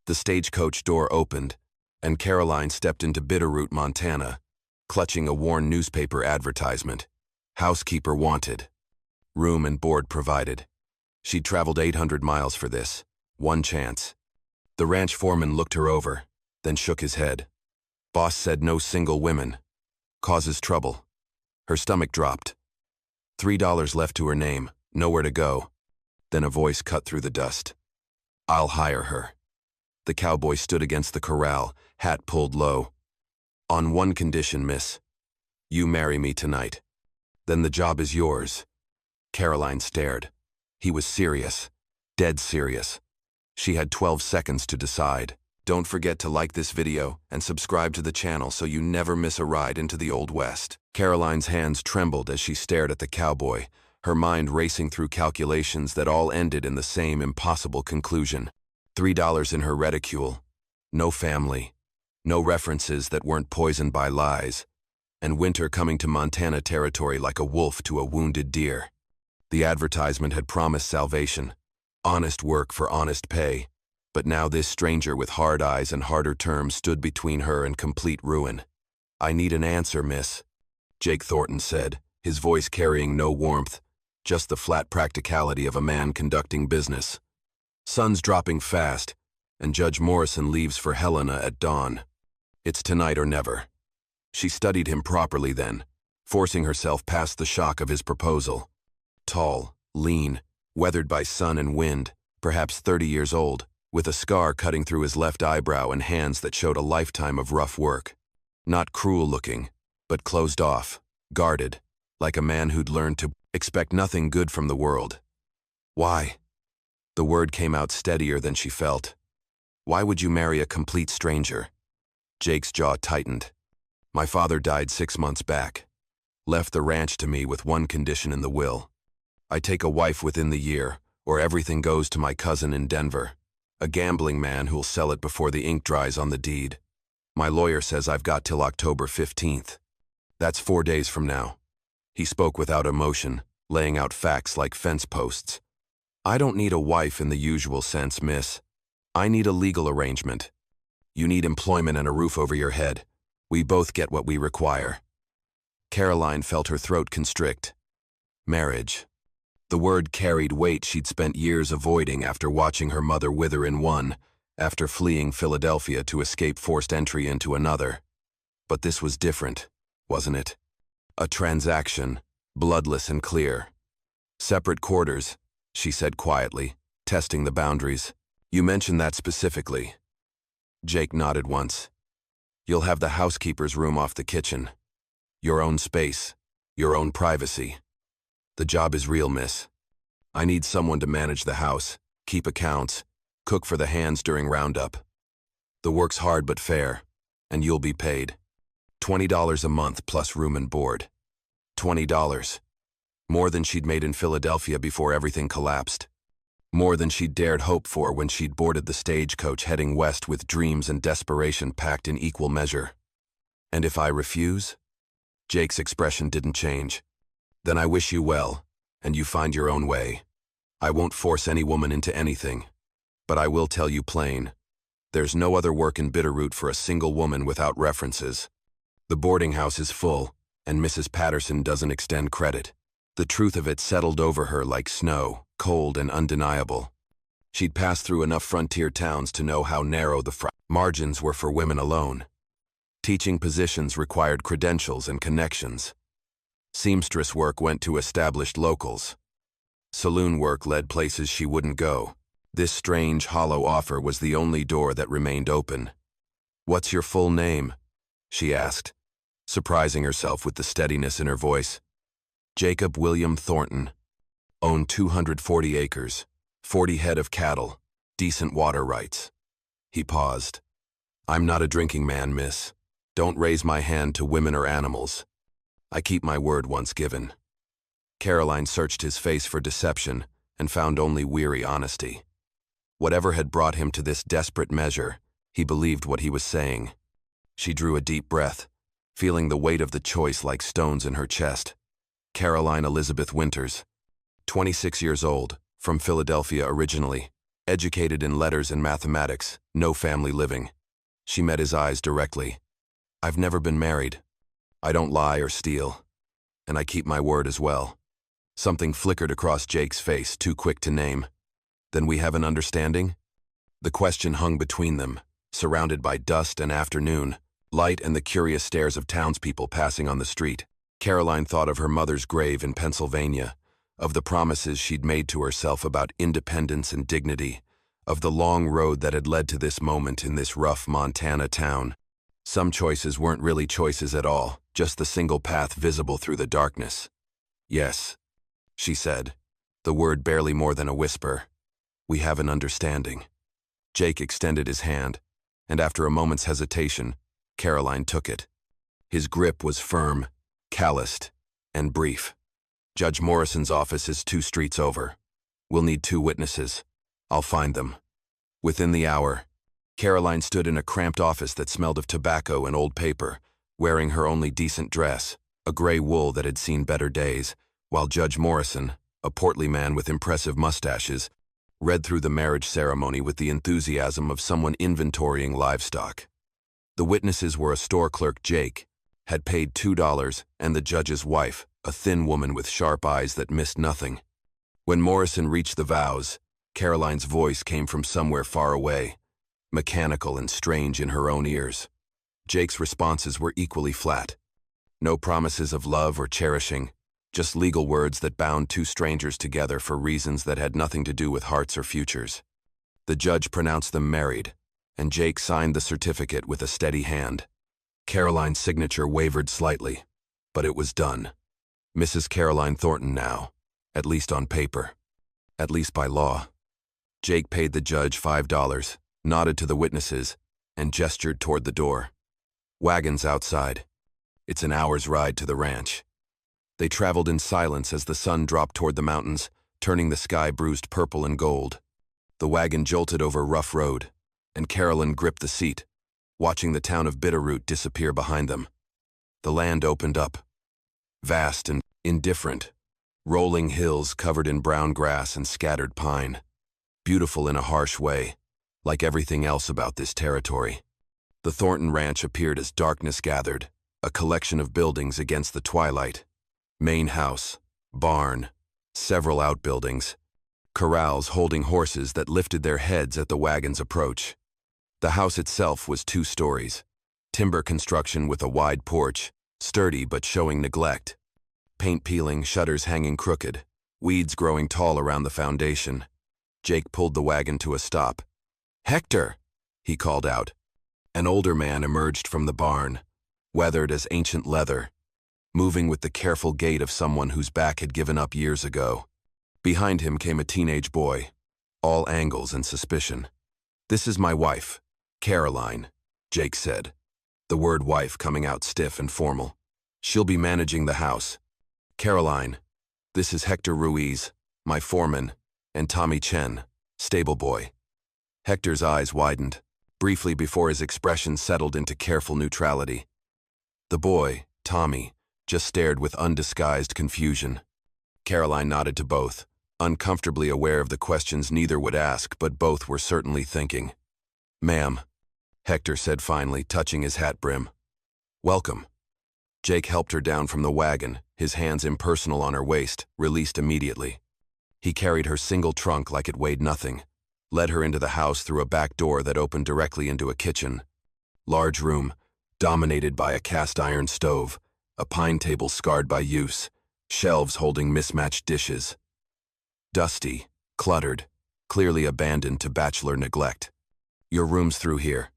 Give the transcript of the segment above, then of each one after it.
The stagecoach door opened, and Caroline stepped into Bitterroot, Montana, clutching a worn newspaper advertisement. Housekeeper wanted. Room and board provided. She'd traveled 800 miles for this. One chance. The ranch foreman looked her over, then shook his head. Boss said no single women. Causes trouble. Her stomach dropped. $3 left to her name, nowhere to go. Then a voice cut through the dust. I'll hire her. The cowboy stood against the corral, hat pulled low. On one condition, miss. You marry me tonight. Then the job is yours. Caroline stared. He was serious. Dead serious. She had 12 seconds to decide. Don't forget to like this video and subscribe to the channel so you never miss a ride into the Old West. Caroline's hands trembled as she stared at the cowboy, her mind racing through calculations that all ended in the same impossible conclusion. $3 in her reticule. No family. No references that weren't poisoned by lies. And winter coming to Montana territory like a wolf to a wounded deer. The advertisement had promised salvation. Honest work for honest pay. But now this stranger with hard eyes and harder terms stood between her and complete ruin. I need an answer, miss, Jake Thornton said, his voice carrying no warmth, just the flat practicality of a man conducting business. Sun's dropping fast, and Judge Morrison leaves for Helena at dawn. It's tonight or never. She studied him properly then, forcing herself past the shock of his proposal. Tall, lean, weathered by sun and wind, perhaps 30 years old, with a scar cutting through his left eyebrow and hands that showed a lifetime of rough work. Not cruel-looking, but closed off, guarded, like a man who'd learned to expect nothing good from the world. Why? The word came out steadier than she felt. Why would you marry a complete stranger? Jake's jaw tightened. My father died 6 months back. Left the ranch to me with one condition in the will. I take a wife within the year, or everything goes to my cousin in Denver. A gambling man who'll sell it before the ink dries on the deed. My lawyer says I've got till October 15th. That's 4 days from now. He spoke without emotion, laying out facts like fence posts. I don't need a wife in the usual sense, miss. I need a legal arrangement. You need employment and a roof over your head. We both get what we require. Caroline felt her throat constrict. Marriage. The word carried weight she'd spent years avoiding after watching her mother wither in one, after fleeing Philadelphia to escape forced entry into another. But this was different, wasn't it? A transaction, bloodless and clear. Separate quarters, she said quietly, testing the boundaries. You mentioned that specifically. Jake nodded once. You'll have the housekeeper's room off the kitchen. Your own space, your own privacy. The job is real, miss. I need someone to manage the house, keep accounts, cook for the hands during roundup. The work's hard but fair, and you'll be paid. $20 a month plus room and board. $20. More than she'd made in Philadelphia before everything collapsed. More than she'd dared hope for when she'd boarded the stagecoach heading west with dreams and desperation packed in equal measure. And if I refuse? Jake's expression didn't change. Then I wish you well, and you find your own way. I won't force any woman into anything. But I will tell you plain. There's no other work in Bitterroot for a single woman without references. The boarding house is full, and Mrs. Patterson doesn't extend credit. The truth of it settled over her like snow, cold and undeniable. She'd passed through enough frontier towns to know how narrow the margins were for women alone. Teaching positions required credentials and connections. Seamstress work went to established locals. Saloon work led places she wouldn't go. This strange, hollow offer was the only door that remained open. "What's your full name?" she asked, surprising herself with the steadiness in her voice. Jacob William Thornton. Owned 240 acres, 40 head of cattle, decent water rights. He paused. "I'm not a drinking man, miss. Don't raise my hand to women or animals. I keep my word once given." Caroline searched his face for deception and found only weary honesty. Whatever had brought him to this desperate measure, he believed what he was saying. She drew a deep breath, feeling the weight of the choice like stones in her chest. Caroline Elizabeth Winters, 26 years old, from Philadelphia originally, Educated in letters and mathematics, no family living. She met his eyes directly. I've never been married. I don't lie or steal. And I keep my word as well. Something flickered across Jake's face, too quick to name. Then we have an understanding? The question hung between them, surrounded by dust and afternoon, light and the curious stares of townspeople passing on the street. Caroline thought of her mother's grave in Pennsylvania, of the promises she'd made to herself about independence and dignity, of the long road that had led to this moment in this rough Montana town. Some choices weren't really choices at all, just the single path visible through the darkness. Yes, she said, the word barely more than a whisper. We have an understanding. Jake extended his hand, and after a moment's hesitation, Caroline took it. His grip was firm, calloused, and brief. Judge Morrison's office is 2 streets over. We'll need 2 witnesses. I'll find them. Within the hour, Caroline stood in a cramped office that smelled of tobacco and old paper, wearing her only decent dress, a gray wool that had seen better days, while Judge Morrison, a portly man with impressive mustaches, read through the marriage ceremony with the enthusiasm of someone inventorying livestock. The witnesses were a store clerk, Jake, had paid $2, and the judge's wife, a thin woman with sharp eyes that missed nothing. When Morrison reached the vows, Caroline's voice came from somewhere far away, mechanical and strange in her own ears. Jake's responses were equally flat. No promises of love or cherishing, just legal words that bound 2 strangers together for reasons that had nothing to do with hearts or futures. The judge pronounced them married, and Jake signed the certificate with a steady hand. Caroline's signature wavered slightly, but it was done. Mrs. Caroline Thornton now, at least on paper, at least by law. Jake paid the judge $5, nodded to the witnesses, and gestured toward the door. Wagons outside. It's an hour's ride to the ranch. They traveled in silence as the sun dropped toward the mountains, turning the sky bruised purple and gold. The wagon jolted over rough road, and Carolyn gripped the seat, watching the town of Bitterroot disappear behind them. The land opened up, vast and indifferent, rolling hills covered in brown grass and scattered pine, beautiful in a harsh way, like everything else about this territory. The Thornton Ranch appeared as darkness gathered, a collection of buildings against the twilight. Main house, barn, several outbuildings, corrals holding horses that lifted their heads at the wagon's approach. The house itself was 2 stories, timber construction with a wide porch, sturdy but showing neglect. Paint peeling, shutters hanging crooked, weeds growing tall around the foundation. Jake pulled the wagon to a stop. "Hector!" he called out. An older man emerged from the barn, weathered as ancient leather, moving with the careful gait of someone whose back had given up years ago. Behind him came a teenage boy, all angles and suspicion. "This is my wife, Caroline," Jake said, the word wife coming out stiff and formal. "She'll be managing the house. Caroline, this is Hector Ruiz, my foreman, and Tommy Chen, stable boy." Hector's eyes widened, briefly before his expression settled into careful neutrality. The boy, Tommy, just stared with undisguised confusion. Caroline nodded to both, uncomfortably aware of the questions neither would ask, but both were certainly thinking. "Ma'am," Hector said finally, touching his hat brim. "Welcome." Jake helped her down from the wagon, his hands impersonal on her waist, released immediately. He carried her single trunk like it weighed nothing, led her into the house through a back door that opened directly into a kitchen. Large room, dominated by a cast-iron stove, a pine table scarred by use, shelves holding mismatched dishes. Dusty, cluttered, clearly abandoned to bachelor neglect. "Your room's through here."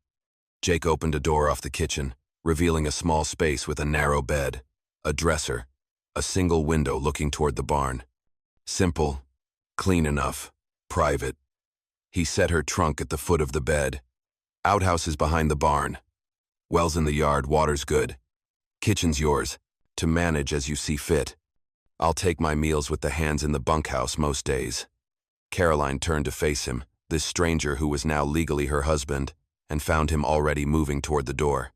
Jake opened a door off the kitchen, revealing a small space with a narrow bed, a dresser, a single window looking toward the barn. Simple, clean enough, private. He set her trunk at the foot of the bed. "Outhouse is behind the barn. Wells in the yard, water's good. Kitchen's yours, to manage as you see fit. I'll take my meals with the hands in the bunkhouse most days." Caroline turned to face him, this stranger who was now legally her husband, and found him already moving toward the door.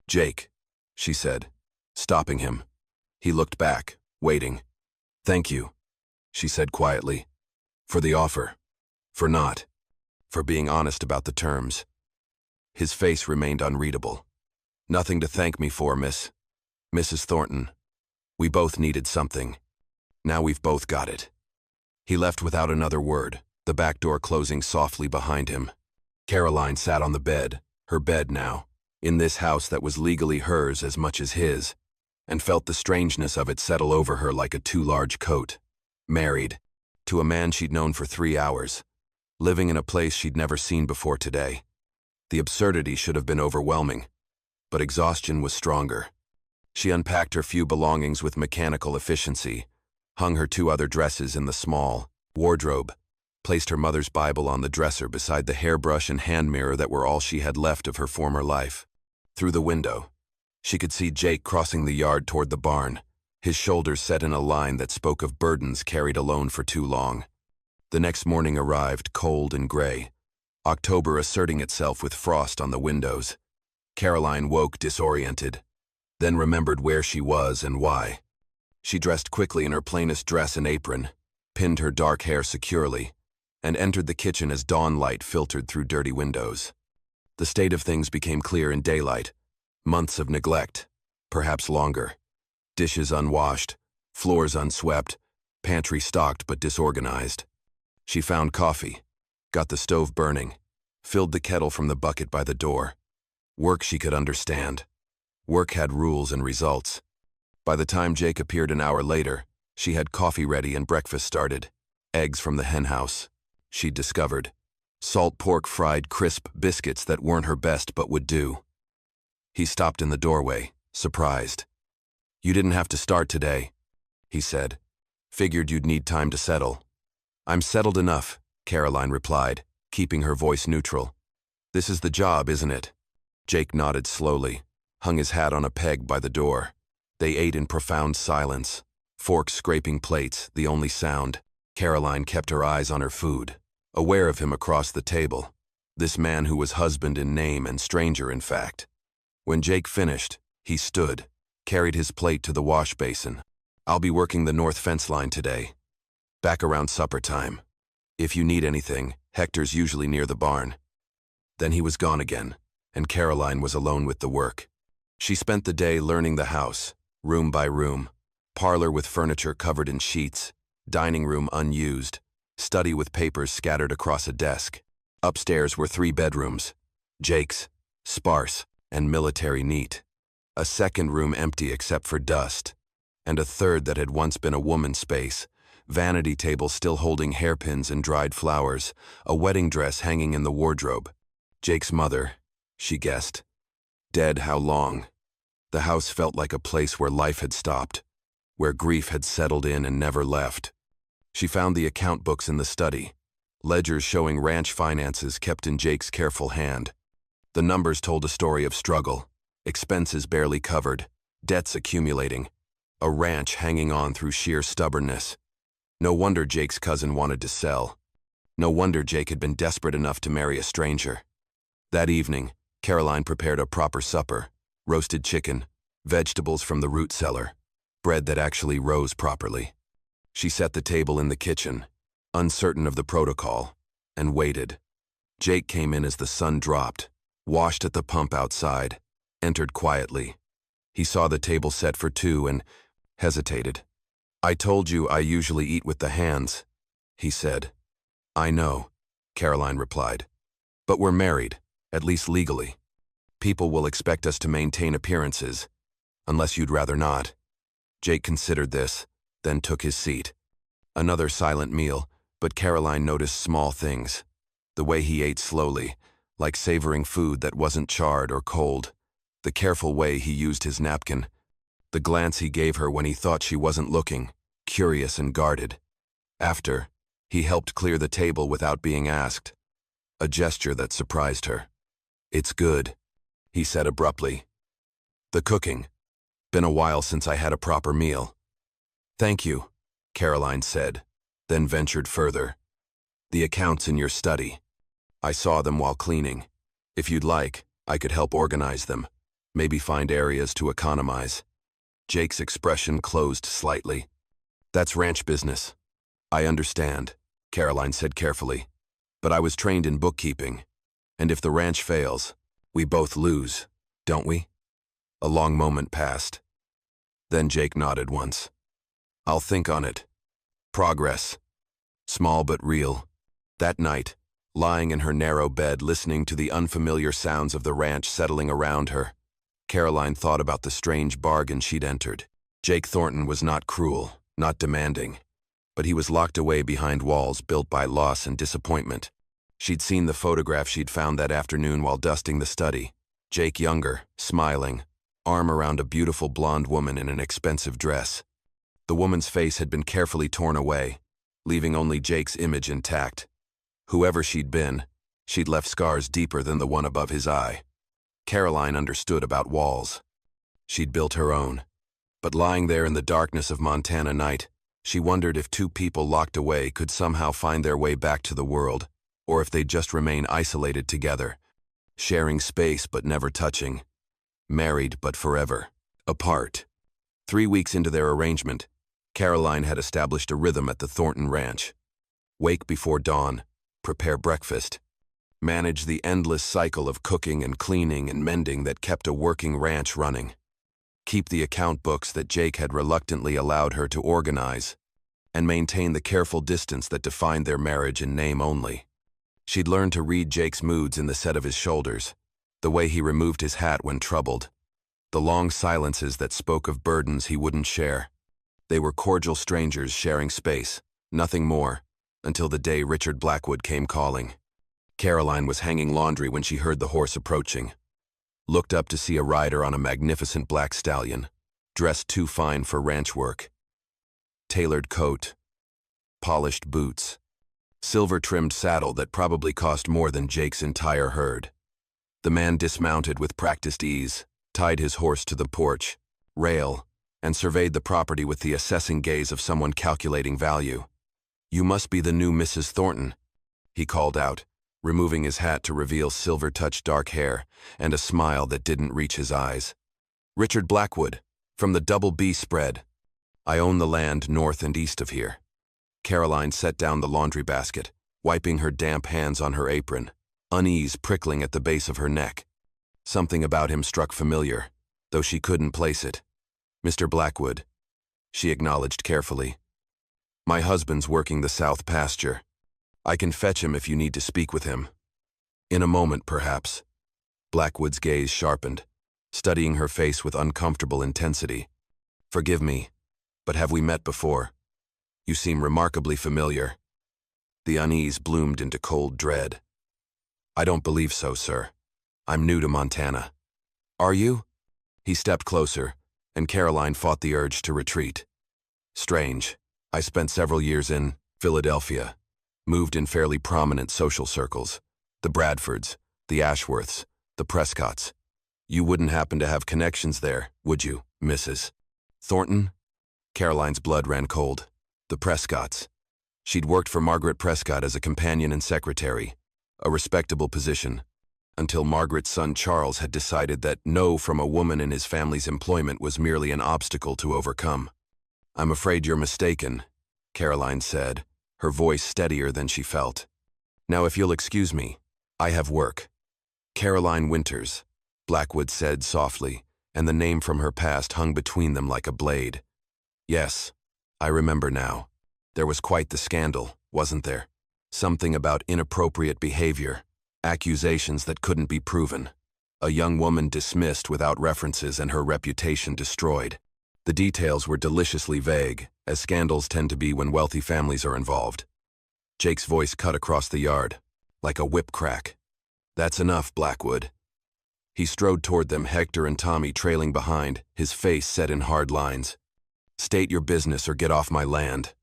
"Jake," she said, stopping him. He looked back, waiting. "Thank you," she said quietly. "For the offer. For not." for being honest about the terms. His face remained unreadable. Nothing to thank me for, Mrs. Thornton. We both needed something. Now we've both got it. He left without another word, the back door closing softly behind him. Caroline sat on the bed, her bed now, in this house that was legally hers as much as his, and felt the strangeness of it settle over her like a too large coat. Married, to a man she'd known for 3 hours, living in a place she'd never seen before today. The absurdity should have been overwhelming, but exhaustion was stronger. She unpacked her few belongings with mechanical efficiency, hung her 2 other dresses in the small wardrobe, placed her mother's Bible on the dresser beside the hairbrush and hand mirror that were all she had left of her former life. Through the window, she could see Jake crossing the yard toward the barn, his shoulders set in a line that spoke of burdens carried alone for too long. The next morning arrived, cold and gray, October asserting itself with frost on the windows. Caroline woke disoriented, then remembered where she was and why. She dressed quickly in her plainest dress and apron, pinned her dark hair securely, and entered the kitchen as dawn light filtered through dirty windows. The state of things became clear in daylight. Months of neglect, perhaps longer. Dishes unwashed, floors unswept, pantry stocked but disorganized. She found coffee, got the stove burning, filled the kettle from the bucket by the door. Work she could understand. Work had rules and results. By the time Jake appeared an hour later, she had coffee ready and breakfast started. Eggs from the henhouse, she'd discovered. Salt pork fried crisp biscuits that weren't her best but would do. He stopped in the doorway, surprised. "You didn't have to start today," he said. "Figured you'd need time to settle." "I'm settled enough," Caroline replied, keeping her voice neutral. "This is the job, isn't it?" Jake nodded slowly, hung his hat on a peg by the door. They ate in profound silence, forks scraping plates, the only sound. Caroline kept her eyes on her food, aware of him across the table, this man who was husband in name and stranger in fact. When Jake finished, he stood, carried his plate to the wash basin. "I'll be working the north fence line today. Back around supper time. If you need anything, Hector's usually near the barn." Then he was gone again, and Caroline was alone with the work. She spent the day learning the house, room by room, parlor with furniture covered in sheets, dining room unused, study with papers scattered across a desk. Upstairs were 3 bedrooms, Jake's, sparse and military neat, a second room empty except for dust, and a third that had once been a woman's space, vanity table still holding hairpins and dried flowers, a wedding dress hanging in the wardrobe. Jake's mother, she guessed. Dead how long? The house felt like a place where life had stopped, where grief had settled in and never left. She found the account books in the study, ledgers showing ranch finances kept in Jake's careful hand. The numbers told a story of struggle, expenses barely covered, debts accumulating, a ranch hanging on through sheer stubbornness. No wonder Jake's cousin wanted to sell. No wonder Jake had been desperate enough to marry a stranger. That evening, Caroline prepared a proper supper, roasted chicken, vegetables from the root cellar, bread that actually rose properly. She set the table in the kitchen, uncertain of the protocol, and waited. Jake came in as the sun dropped, washed at the pump outside, entered quietly. He saw the table set for 2 and hesitated. "I told you I usually eat with the hands," he said. "I know," Caroline replied. "But we're married, at least legally. People will expect us to maintain appearances, unless you'd rather not." Jake considered this, then took his seat. Another silent meal, but Caroline noticed small things. The way he ate slowly, like savoring food that wasn't charred or cold. The careful way he used his napkin. The glance he gave her when he thought she wasn't looking, curious and guarded. After, he helped clear the table without being asked. A gesture that surprised her. "It's good," he said abruptly. "The cooking. Been a while since I had a proper meal." "Thank you," Caroline said, then ventured further. "The accounts in your study. I saw them while cleaning. If you'd like, I could help organize them, maybe find areas to economize." Jake's expression closed slightly. "That's ranch business." "I understand," Caroline said carefully. But I was trained in bookkeeping, and if the ranch fails, we both lose, don't we? A long moment passed. Then Jake nodded once. I'll think on it. Progress. Small but real. That night, lying in her narrow bed listening to the unfamiliar sounds of the ranch settling around her, Caroline thought about the strange bargain she'd entered. Jake Thornton was not cruel, not demanding, but he was locked away behind walls built by loss and disappointment. She'd seen the photograph she'd found that afternoon while dusting the study. Jake younger, smiling, arm around a beautiful blonde woman in an expensive dress. The woman's face had been carefully torn away, leaving only Jake's image intact. Whoever she'd been, she'd left scars deeper than the one above his eye. Caroline understood about walls. She'd built her own. But lying there in the darkness of Montana night, she wondered if two people locked away could somehow find their way back to the world, or if they'd just remain isolated together, sharing space but never touching, married but forever, apart. 3 weeks into their arrangement, Caroline had established a rhythm at the Thornton Ranch. Wake before dawn, prepare breakfast, manage the endless cycle of cooking and cleaning and mending that kept a working ranch running. Keep the account books that Jake had reluctantly allowed her to organize, and maintain the careful distance that defined their marriage in name only. She'd learned to read Jake's moods in the set of his shoulders, the way he removed his hat when troubled, the long silences that spoke of burdens he wouldn't share. They were cordial strangers sharing space, nothing more, until the day Richard Blackwood came calling. Caroline was hanging laundry when she heard the horse approaching. Looked up to see a rider on a magnificent black stallion, dressed too fine for ranch work. Tailored coat, polished boots, silver-trimmed saddle that probably cost more than Jake's entire herd. The man dismounted with practiced ease, tied his horse to the porch, rail, and surveyed the property with the assessing gaze of someone calculating value. "You must be the new Mrs. Thornton," he called out, removing his hat to reveal silver-touched dark hair and a smile that didn't reach his eyes. "Richard Blackwood, from the Double B spread. I own the land north and east of here." Caroline set down the laundry basket, wiping her damp hands on her apron, unease prickling at the base of her neck. Something about him struck familiar, though she couldn't place it. "Mr. Blackwood," she acknowledged carefully. "My husband's working the south pasture. I can fetch him if you need to speak with him." "In a moment, perhaps." Blackwood's gaze sharpened, studying her face with uncomfortable intensity. "Forgive me, but have we met before? You seem remarkably familiar." The unease bloomed into cold dread. "I don't believe so, sir. I'm new to Montana." "Are you?" He stepped closer, and Caroline fought the urge to retreat. "Strange. I spent several years in Philadelphia. Moved in fairly prominent social circles. The Bradfords, the Ashworths, the Prescotts. You wouldn't happen to have connections there, would you, Mrs. Thornton?" Caroline's blood ran cold. The Prescotts. She'd worked for Margaret Prescott as a companion and secretary, a respectable position, until Margaret's son Charles had decided that no from a woman in his family's employment was merely an obstacle to overcome. "I'm afraid you're mistaken," Caroline said, her voice steadier than she felt. "Now, if you'll excuse me, I have work." "Caroline Winters," Blackwood said softly, and the name from her past hung between them like a blade. "Yes, I remember now. There was quite the scandal, wasn't there? Something about inappropriate behavior, accusations that couldn't be proven. A young woman dismissed without references and her reputation destroyed. The details were deliciously vague, as scandals tend to be when wealthy families are involved." Jake's voice cut across the yard, like a whip crack. "That's enough, Blackwood." He strode toward them, Hector and Tommy trailing behind, his face set in hard lines. "State your business or get off my land."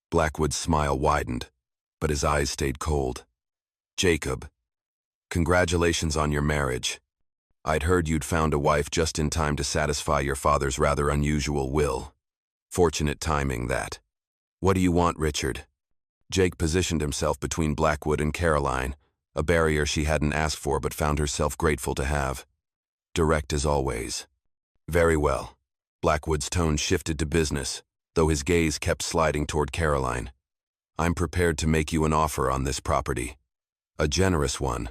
Blackwood's smile widened, but his eyes stayed cold. "Jacob, congratulations on your marriage. I'd heard you'd found a wife just in time to satisfy your father's rather unusual will. Fortunate timing, that. What do you want, Richard?" Jake positioned himself between Blackwood and Caroline, a barrier she hadn't asked for but found herself grateful to have. Direct as always. "Very well." Blackwood's tone shifted to business, though his gaze kept sliding toward Caroline. "I'm prepared to make you an offer on this property. A generous one.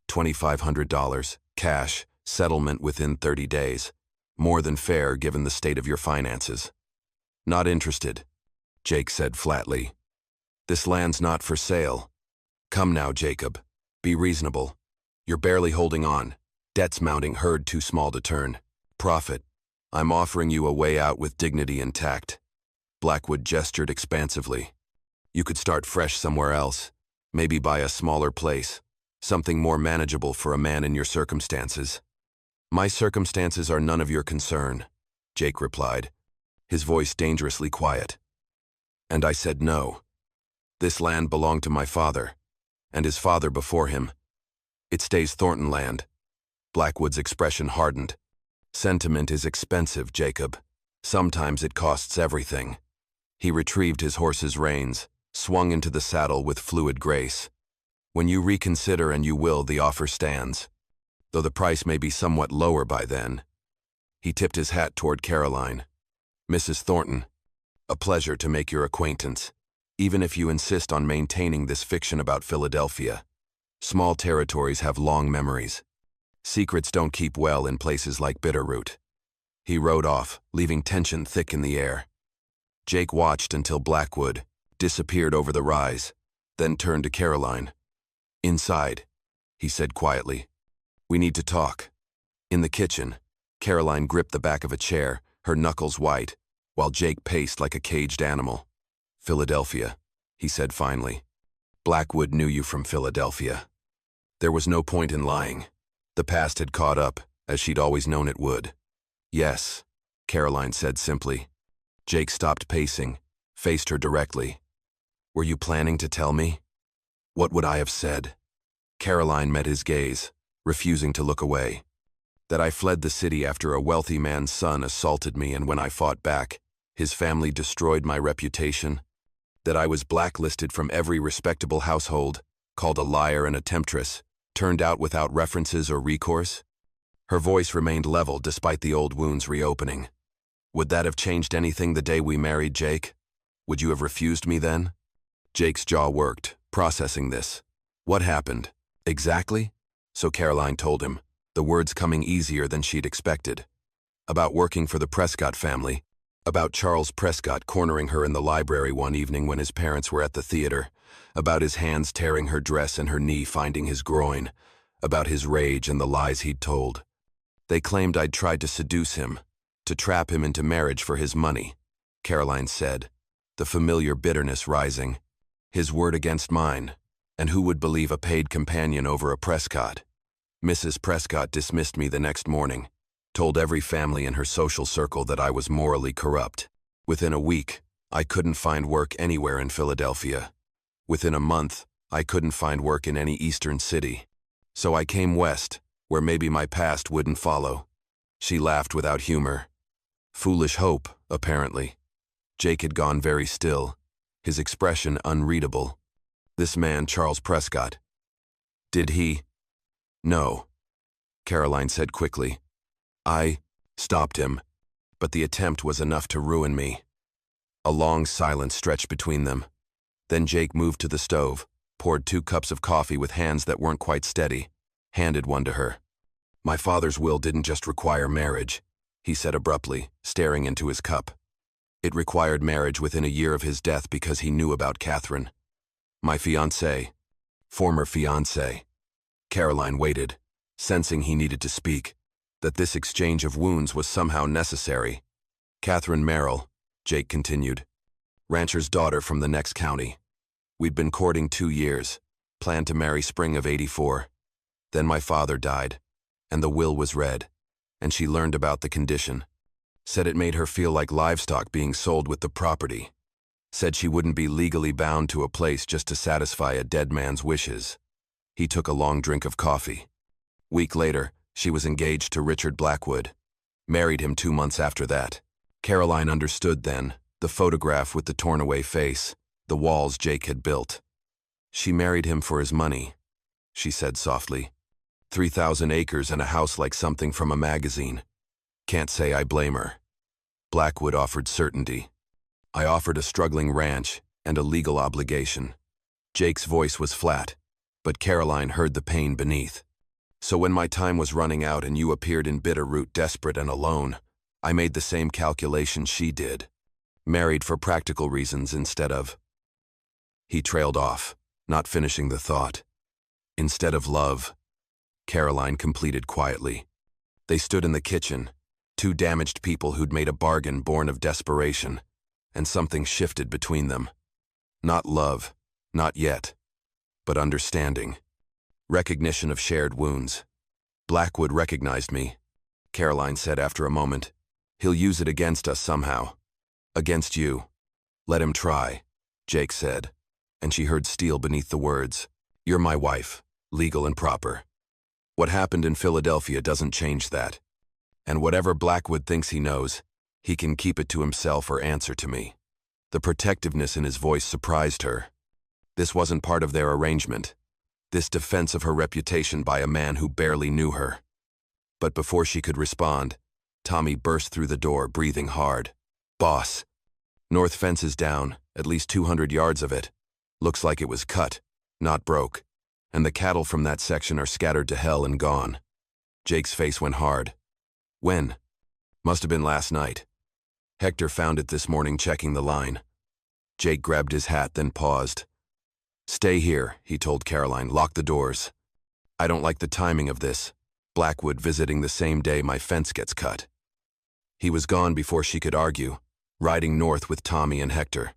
$2,500, cash, settlement within 30 days. More than fair given the state of your finances. Not interested, Jake said flatly. This land's not for sale. Come now, Jacob. Be reasonable. You're barely holding on. Debt's mounting, herd too small to turn. Profit. I'm offering you a way out with dignity intact. Blackwood gestured expansively. You could start fresh somewhere else. Maybe buy a smaller place. Something more manageable for a man in your circumstances. My circumstances are none of your concern, Jake replied, his voice dangerously quiet. And I said no. This land belonged to my father, and his father before him. It stays Thornton land. Blackwood's expression hardened. Sentiment is expensive, Jacob. Sometimes it costs everything. He retrieved his horse's reins, swung into the saddle with fluid grace. When you reconsider, and you will, the offer stands, though the price may be somewhat lower by then. He tipped his hat toward Caroline. Mrs. Thornton, a pleasure to make your acquaintance, even if you insist on maintaining this fiction about Philadelphia. Small territories have long memories. Secrets don't keep well in places like Bitterroot. He rode off, leaving tension thick in the air. Jake watched until Blackwood disappeared over the rise, then turned to Caroline. Inside, he said quietly. We need to talk. In the kitchen, Caroline gripped the back of a chair, her knuckles white, while Jake paced like a caged animal. Philadelphia, he said finally. Blackwood knew you from Philadelphia. There was no point in lying. The past had caught up, as she'd always known it would. Yes, Caroline said simply. Jake stopped pacing, faced her directly. Were you planning to tell me? What would I have said? Caroline met his gaze, refusing to look away. That I fled the city after a wealthy man's son assaulted me, and when I fought back, his family destroyed my reputation. That I was blacklisted from every respectable household, called a liar and a temptress, turned out without references or recourse? Her voice remained level despite the old wounds reopening. Would that have changed anything the day we married, Jake? Would you have refused me then? Jake's jaw worked, processing this. What happened? Exactly? So Caroline told him, the words coming easier than she'd expected. About working for the Prescott family. About Charles Prescott cornering her in the library one evening when his parents were at the theater. About his hands tearing her dress and her knee finding his groin. About his rage and the lies he'd told. They claimed I'd tried to seduce him, to trap him into marriage for his money, Caroline said, the familiar bitterness rising. His word against mine, and who would believe a paid companion over a Prescott? Mrs. Prescott dismissed me the next morning, told every family in her social circle that I was morally corrupt. Within a week, I couldn't find work anywhere in Philadelphia. Within a month, I couldn't find work in any eastern city. So I came west, where maybe my past wouldn't follow. She laughed without humor. Foolish hope, apparently. Jake had gone very still, his expression unreadable. This man, Charles Prescott. Did he? No, Caroline said quickly. I stopped him, but the attempt was enough to ruin me. A long silence stretched between them. Then Jake moved to the stove, poured 2 cups of coffee with hands that weren't quite steady, handed one to her. My father's will didn't just require marriage, he said abruptly, staring into his cup. It required marriage within a year of his death because he knew about Catherine. My fiancée. Former fiancée. Caroline waited, sensing he needed to speak, that this exchange of wounds was somehow necessary. Catherine Merrill, Jake continued. Rancher's daughter from the next county. We'd been courting 2 years, planned to marry spring of '84. Then my father died, and the will was read, and she learned about the condition. Said it made her feel like livestock being sold with the property. Said she wouldn't be legally bound to a place just to satisfy a dead man's wishes. He took a long drink of coffee. Week later, she was engaged to Richard Blackwood. Married him 2 months after that. Caroline understood then, the photograph with the torn-away face, the walls Jake had built. She married him for his money, she said softly. 3,000 acres and a house like something from a magazine. Can't say I blame her. Blackwood offered certainty. I offered a struggling ranch and a legal obligation. Jake's voice was flat. but Caroline heard the pain beneath. So when my time was running out and you appeared in Bitterroot desperate and alone, I made the same calculation she did. Married for practical reasons instead of... He trailed off, not finishing the thought. Instead of love, Caroline completed quietly. They stood in the kitchen, two damaged people who'd made a bargain born of desperation, and something shifted between them. Not love, not yet, but understanding. Recognition of shared wounds. Blackwood recognized me, Caroline said after a moment. He'll use it against us somehow. Against you. Let him try, Jake said, and she heard steel beneath the words. You're my wife, legal and proper. What happened in Philadelphia doesn't change that. And whatever Blackwood thinks he knows, he can keep it to himself or answer to me. The protectiveness in his voice surprised her. This wasn't part of their arrangement. This defense of her reputation by a man who barely knew her. But before she could respond, Tommy burst through the door, breathing hard. Boss. North fence is down, at least 200 yards of it. Looks like it was cut, not broke. And the cattle from that section are scattered to hell and gone. Jake's face went hard. When? Must have been last night. Hector found it this morning checking the line. Jake grabbed his hat, then paused. Stay here, he told Caroline. Lock the doors. I don't like the timing of this. Blackwood visiting the same day my fence gets cut. He was gone before she could argue, riding north with Tommy and Hector.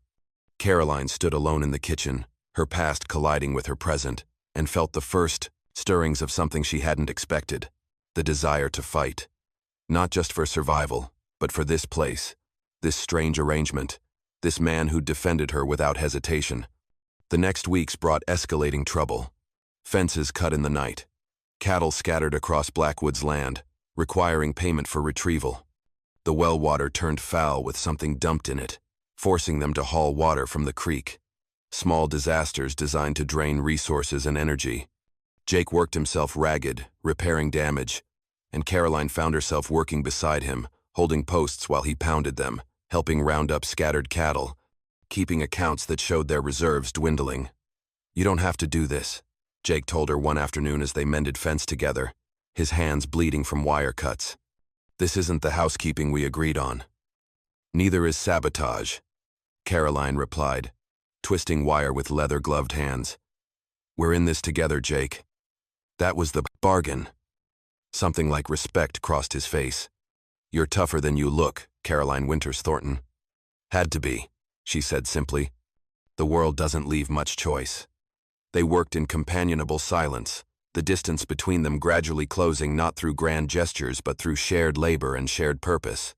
Caroline stood alone in the kitchen, her past colliding with her present, and felt the first stirrings of something she hadn't expected, the desire to fight. Not just for survival, but for this place, this strange arrangement, this man who defended her without hesitation. The next weeks brought escalating trouble. Fences cut in the night. Cattle scattered across Blackwood's land, requiring payment for retrieval. The well water turned foul with something dumped in it, forcing them to haul water from the creek. Small disasters designed to drain resources and energy. Jake worked himself ragged, repairing damage, and Caroline found herself working beside him, holding posts while he pounded them, helping round up scattered cattle, keeping accounts that showed their reserves dwindling. You don't have to do this, Jake told her one afternoon as they mended fence together, his hands bleeding from wire cuts. This isn't the housekeeping we agreed on. Neither is sabotage, Caroline replied, twisting wire with leather-gloved hands. We're in this together, Jake. That was the bargain. Something like respect crossed his face. You're tougher than you look, Caroline Winters Thornton. Had to be, she said simply. The world doesn't leave much choice. They worked in companionable silence, the distance between them gradually closing not through grand gestures but through shared labor and shared purpose.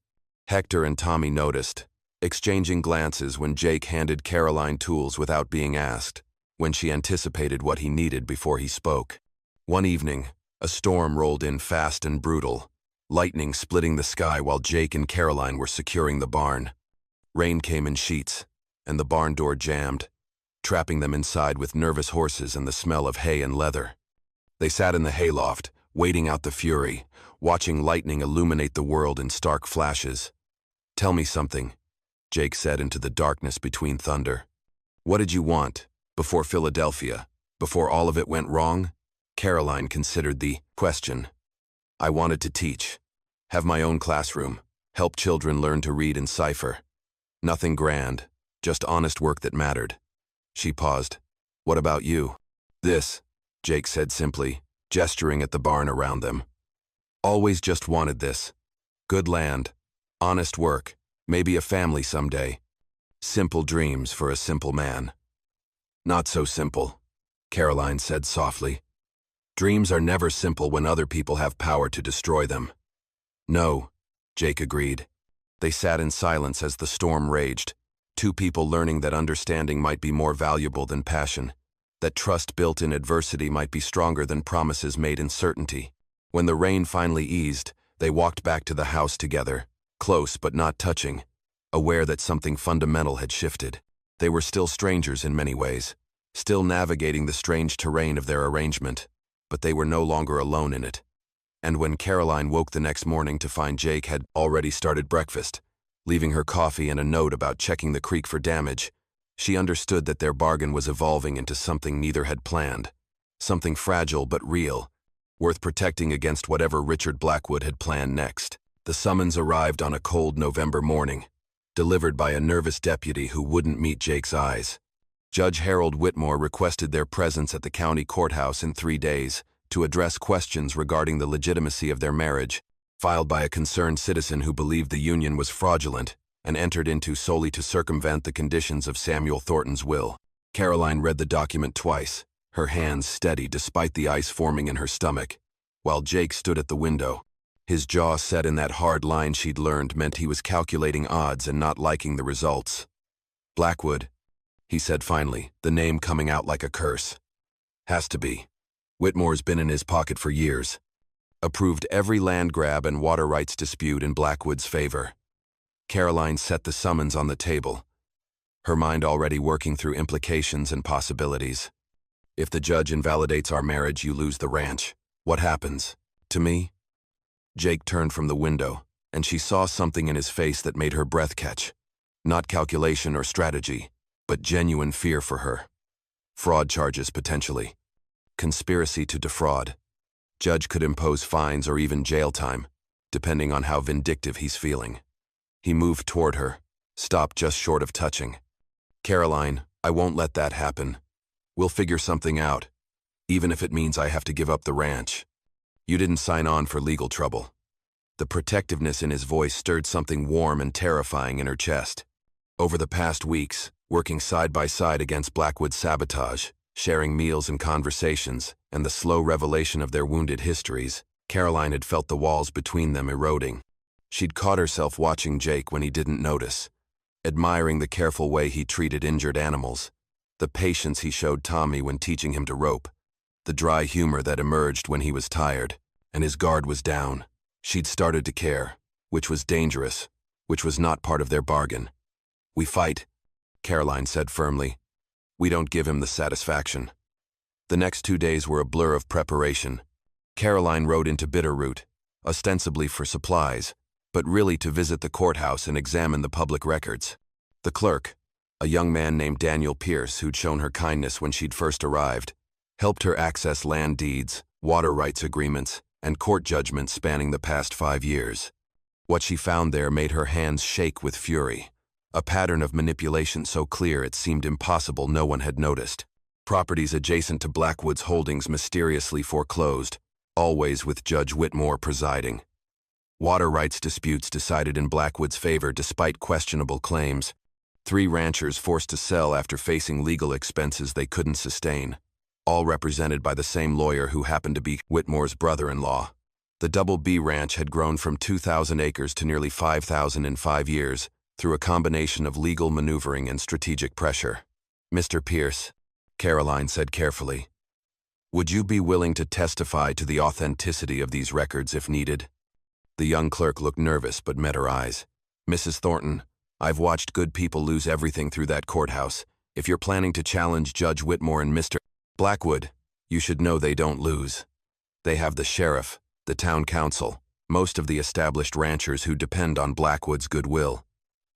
Hector and Tommy noticed, exchanging glances when Jake handed Caroline tools without being asked, when she anticipated what he needed before he spoke. One evening, a storm rolled in fast and brutal, lightning splitting the sky while Jake and Caroline were securing the barn. Rain came in sheets, and the barn door jammed, trapping them inside with nervous horses and the smell of hay and leather. They sat in the hayloft, waiting out the fury, watching lightning illuminate the world in stark flashes. Tell me something, Jake said into the darkness between thunder. What did you want, before Philadelphia, before all of it went wrong? Caroline considered the question. I wanted to teach, have my own classroom, help children learn to read and cipher. Nothing grand, just honest work that mattered. She paused. What about you? This, Jake said simply, gesturing at the barn around them. Always just wanted this. Good land, honest work, maybe a family someday. Simple dreams for a simple man. Not so simple, Caroline said softly. Dreams are never simple when other people have power to destroy them. No, Jake agreed. They sat in silence as the storm raged, two people learning that understanding might be more valuable than passion, that trust built in adversity might be stronger than promises made in certainty. When the rain finally eased, they walked back to the house together, close but not touching, aware that something fundamental had shifted. They were still strangers in many ways, still navigating the strange terrain of their arrangement, but they were no longer alone in it. And when Caroline woke the next morning to find Jake had already started breakfast, leaving her coffee and a note about checking the creek for damage, she understood that their bargain was evolving into something neither had planned. something fragile but real, worth protecting against whatever Richard Blackwood had planned next. The summons arrived on a cold November morning, delivered by a nervous deputy who wouldn't meet Jake's eyes. Judge Harold Whitmore requested their presence at the county courthouse in 3 days to address questions regarding the legitimacy of their marriage, filed by a concerned citizen who believed the union was fraudulent and entered into solely to circumvent the conditions of Samuel Thornton's will. Caroline read the document twice, her hands steady despite the ice forming in her stomach, while Jake stood at the window. His jaw set in that hard line she'd learned meant he was calculating odds and not liking the results. "Blackwood," he said finally, the name coming out like a curse. "Has to be. Whitmore's been in his pocket for years. Approved every land grab and water rights dispute in Blackwood's favor." Caroline set the summons on the table, her mind already working through implications and possibilities. "If the judge invalidates our marriage, you lose the ranch. What happens? To me?" Jake turned from the window, and she saw something in his face that made her breath catch. Not calculation or strategy, but genuine fear for her. Fraud charges, potentially. Conspiracy to defraud. Judge could impose fines or even jail time, depending on how vindictive he's feeling. He moved toward her, stopped just short of touching. "Caroline, I won't let that happen. We'll figure something out, even if it means I have to give up the ranch. You didn't sign on for legal trouble." The protectiveness in his voice stirred something warm and terrifying in her chest. Over the past weeks, working side by side against Blackwood's sabotage, sharing meals and conversations, and the slow revelation of their wounded histories, Caroline had felt the walls between them eroding. She'd caught herself watching Jake when he didn't notice, admiring the careful way he treated injured animals, the patience he showed Tommy when teaching him to rope, the dry humor that emerged when he was tired, and his guard was down. She'd started to care, which was dangerous, which was not part of their bargain. "We fight," Caroline said firmly. "We don't give him the satisfaction." The next 2 days were a blur of preparation. Caroline rode into Bitterroot, ostensibly for supplies, but really to visit the courthouse and examine the public records. The clerk, a young man named Daniel Pierce who'd shown her kindness when she'd first arrived, helped her access land deeds, water rights agreements, and court judgments spanning the past 5 years. What she found there made her hands shake with fury, a pattern of manipulation so clear it seemed impossible no one had noticed. Properties adjacent to Blackwood's holdings mysteriously foreclosed, always with Judge Whitmore presiding. Water rights disputes decided in Blackwood's favor despite questionable claims. 3 ranchers forced to sell after facing legal expenses they couldn't sustain, all represented by the same lawyer who happened to be Whitmore's brother-in-law. The Double B Ranch had grown from 2,000 acres to nearly 5,000 in 5 years through a combination of legal maneuvering and strategic pressure. "Mr. Pierce," Caroline said carefully, "would you be willing to testify to the authenticity of these records if needed?" The young clerk looked nervous but met her eyes. "Mrs. Thornton, I've watched good people lose everything through that courthouse. If you're planning to challenge Judge Whitmore and Mr. Blackwood, you should know they don't lose. They have the sheriff, the town council, most of the established ranchers who depend on Blackwood's goodwill."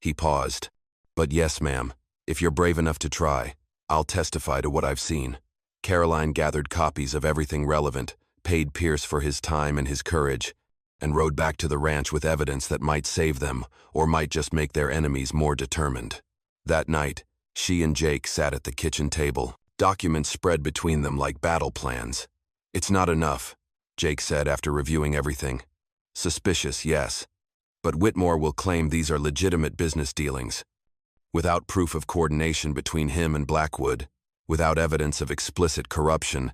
He paused. "But yes, ma'am, if you're brave enough to try, I'll testify to what I've seen." Caroline gathered copies of everything relevant, paid Pierce for his time and his courage, and rode back to the ranch with evidence that might save them or might just make their enemies more determined. That night, she and Jake sat at the kitchen table, documents spread between them like battle plans. "It's not enough," Jake said after reviewing everything. "Suspicious, yes, but Whitmore will claim these are legitimate business dealings. Without proof of coordination between him and Blackwood, without evidence of explicit corruption,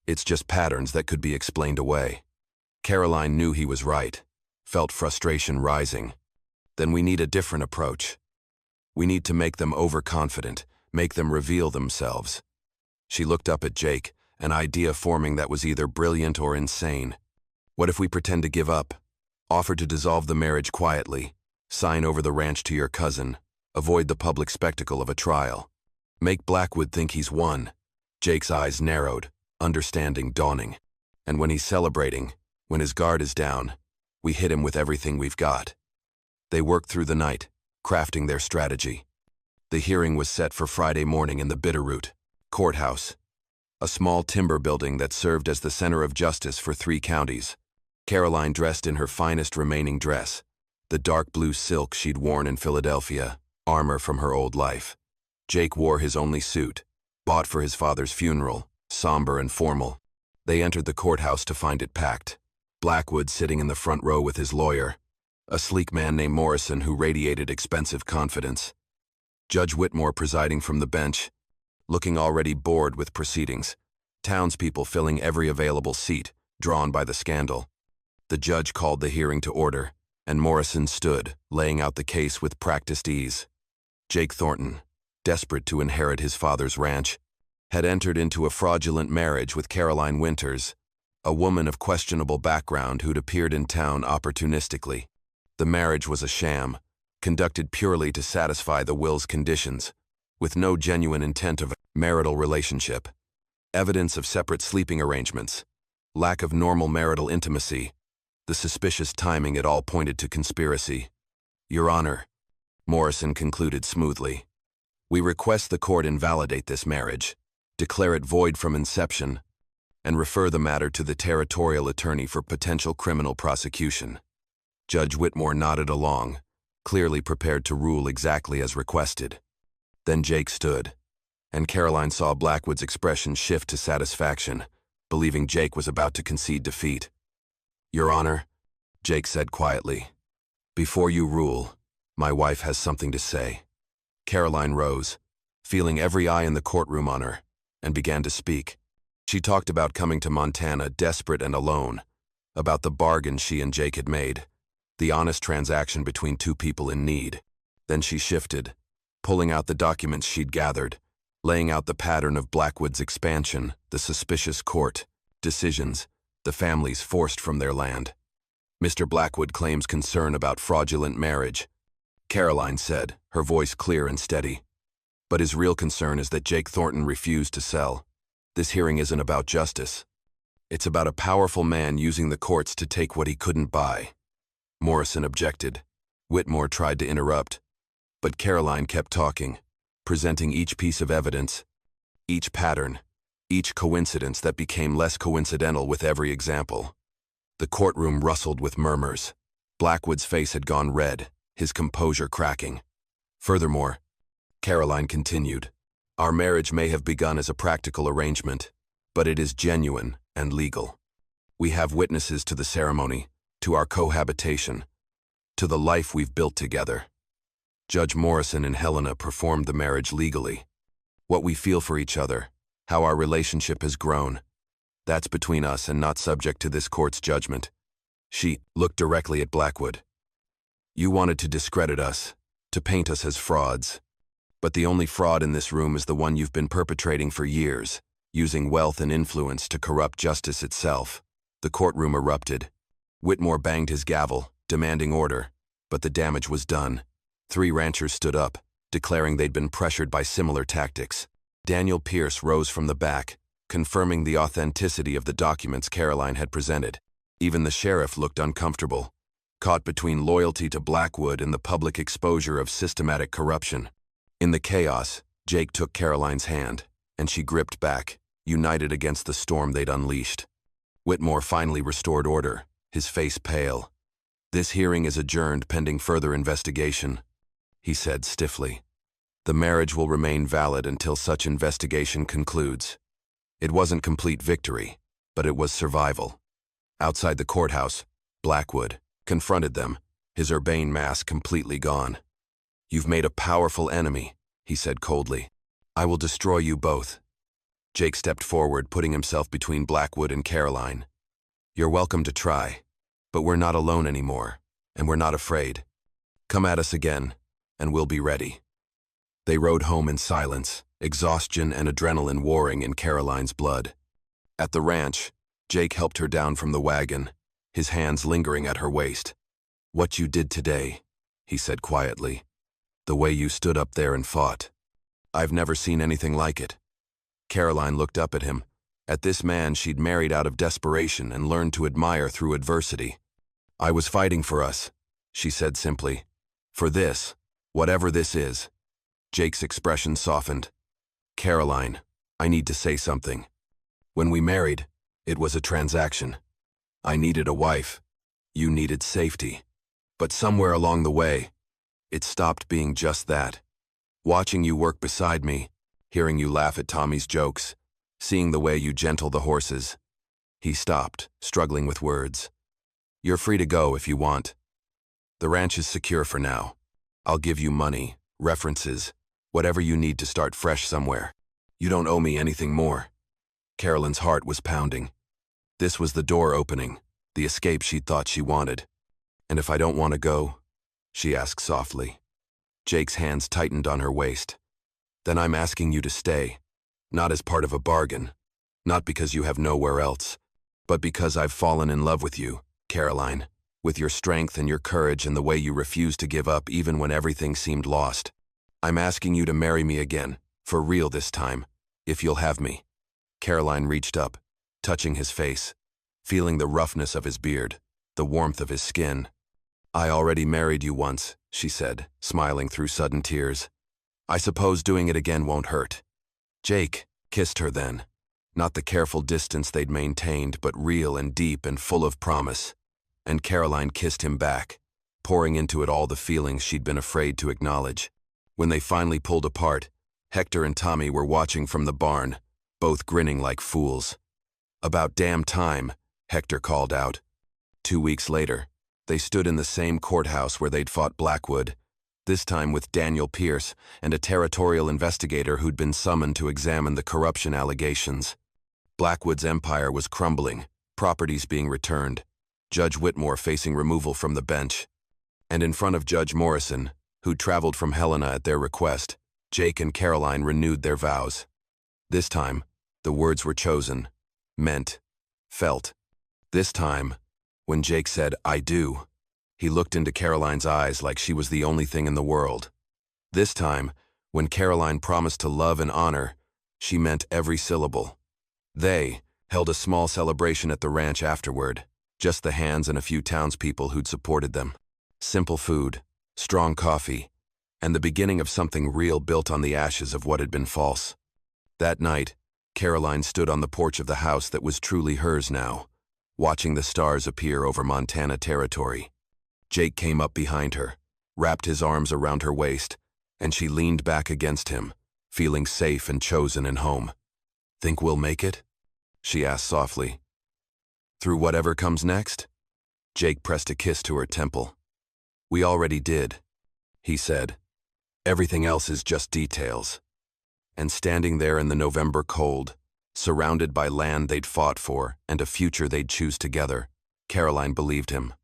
it's just patterns that could be explained away." Caroline knew he was right, felt frustration rising. "Then we need a different approach. We need to make them overconfident, make them reveal themselves." She looked up at Jake, an idea forming that was either brilliant or insane. "What if we pretend to give up? Offer to dissolve the marriage quietly, sign over the ranch to your cousin, avoid the public spectacle of a trial. Make Blackwood think he's won." Jake's eyes narrowed, understanding dawning. "And when he's celebrating, when his guard is down, we hit him with everything we've got." They worked through the night, crafting their strategy. The hearing was set for Friday morning in the Bitterroot courthouse. a small timber building that served as the center of justice for 3 counties. Caroline dressed in her finest remaining dress, the dark blue silk she'd worn in Philadelphia, armor from her old life. Jake wore his only suit, bought for his father's funeral, somber and formal. They entered the courthouse to find it packed. Blackwood sitting in the front row with his lawyer, a sleek man named Morrison who radiated expensive confidence. Judge Whitmore presiding from the bench, looking already bored with proceedings. Townspeople filling every available seat, drawn by the scandal. The judge called the hearing to order, and Morrison stood, laying out the case with practiced ease. Jake Thornton, desperate to inherit his father's ranch, had entered into a fraudulent marriage with Caroline Winters, a woman of questionable background who'd appeared in town opportunistically. The marriage was a sham, conducted purely to satisfy the will's conditions, with no genuine intent of a marital relationship. Evidence of separate sleeping arrangements, lack of normal marital intimacy, the suspicious timing, it all pointed to conspiracy. Your Honor, Morrison concluded smoothly, we request the court invalidate this marriage, declare it void from inception, and refer the matter to the territorial attorney for potential criminal prosecution. Judge Whitmore nodded along, clearly prepared to rule exactly as requested. Then Jake stood, and Caroline saw Blackwood's expression shift to satisfaction, believing Jake was about to concede defeat. Your Honor, Jake said quietly, before you rule, my wife has something to say. Caroline rose, feeling every eye in the courtroom on her, and began to speak. She talked about coming to Montana desperate and alone, about the bargain she and Jake had made, the honest transaction between 2 people in need. Then she shifted, pulling out the documents she'd gathered, laying out the pattern of Blackwood's expansion, the suspicious court, decisions, the families forced from their land. Mr. Blackwood claims concern about fraudulent marriage, Caroline said, her voice clear and steady. But his real concern is that Jake Thornton refused to sell. This hearing isn't about justice. It's about a powerful man using the courts to take what he couldn't buy. Morrison objected. Whitmore tried to interrupt, but Caroline kept talking, presenting each piece of evidence, each pattern, each coincidence that became less coincidental with every example. The courtroom rustled with murmurs. Blackwood's face had gone red, his composure cracking. Furthermore, Caroline continued, our marriage may have begun as a practical arrangement, but it is genuine and legal. We have witnesses to the ceremony, to our cohabitation, to the life we've built together. Judge Morrison and Helena performed the marriage legally. What we feel for each other, how our relationship has grown, that's between us and not subject to this court's judgment. She looked directly at Blackwood. You wanted to discredit us, to paint us as frauds. But the only fraud in this room is the one you've been perpetrating for years, using wealth and influence to corrupt justice itself. The courtroom erupted. Whitmore banged his gavel, demanding order, but the damage was done. 3 ranchers stood up, declaring they'd been pressured by similar tactics. Daniel Pierce rose from the back, confirming the authenticity of the documents Caroline had presented. Even the sheriff looked uncomfortable, caught between loyalty to Blackwood and the public exposure of systematic corruption. In the chaos, Jake took Caroline's hand, and she gripped back, united against the storm they'd unleashed. Whitmore finally restored order, his face pale. This hearing is adjourned pending further investigation, he said stiffly. The marriage will remain valid until such investigation concludes. It wasn't complete victory, but it was survival. Outside the courthouse, Blackwood confronted them, his urbane mask completely gone. You've made a powerful enemy, he said coldly. I will destroy you both. Jake stepped forward, putting himself between Blackwood and Caroline. You're welcome to try, but we're not alone anymore, and we're not afraid. Come at us again, and we'll be ready. They rode home in silence, exhaustion and adrenaline warring in Caroline's blood. At the ranch, Jake helped her down from the wagon, his hands lingering at her waist. What you did today, he said quietly. The way you stood up there and fought. I've never seen anything like it. Caroline looked up at him, at this man she'd married out of desperation and learned to admire through adversity. I was fighting for us, she said simply. For this, whatever this is. Jake's expression softened. Caroline, I need to say something. When we married, it was a transaction. I needed a wife. You needed safety. But somewhere along the way, it stopped being just that. Watching you work beside me, hearing you laugh at Tommy's jokes, seeing the way you gentle the horses. He stopped, struggling with words. You're free to go if you want. The ranch is secure for now. I'll give you money, references, whatever you need to start fresh somewhere. You don't owe me anything more. Carolyn's heart was pounding. This was the door opening, the escape she thought she wanted. And if I don't want to go? She asked softly. Jake's hands tightened on her waist. Then I'm asking you to stay, not as part of a bargain, not because you have nowhere else, but because I've fallen in love with you, Caroline, with your strength and your courage and the way you refuse to give up even when everything seemed lost. I'm asking you to marry me again, for real this time, if you'll have me. Caroline reached up, touching his face, feeling the roughness of his beard, the warmth of his skin. I already married you once, she said, smiling through sudden tears. I suppose doing it again won't hurt. Jake kissed her then, not the careful distance they'd maintained, but real and deep and full of promise. And Caroline kissed him back, pouring into it all the feelings she'd been afraid to acknowledge. When they finally pulled apart, Hector and Tommy were watching from the barn, both grinning like fools. About damn time, Hector called out. 2 weeks later, they stood in the same courthouse where they'd fought Blackwood, this time with Daniel Pierce and a territorial investigator who'd been summoned to examine the corruption allegations. Blackwood's empire was crumbling, properties being returned, Judge Whitmore facing removal from the bench. And in front of Judge Morrison, who'd traveled from Helena at their request, Jake and Caroline renewed their vows. This time, the words were chosen, meant, felt. This time, when Jake said, I do, he looked into Caroline's eyes like she was the only thing in the world. This time, when Caroline promised to love and honor, she meant every syllable. They held a small celebration at the ranch afterward, just the hands and a few townspeople who'd supported them. Simple food, strong coffee, and the beginning of something real built on the ashes of what had been false. That night, Caroline stood on the porch of the house that was truly hers now, watching the stars appear over Montana territory. Jake came up behind her, wrapped his arms around her waist, and she leaned back against him, feeling safe and chosen and home. Think we'll make it? She asked softly. Through whatever comes next? Jake pressed a kiss to her temple. We already did, he said. Everything else is just details. And standing there in the November cold, surrounded by land they'd fought for and a future they'd choose together, Caroline believed him.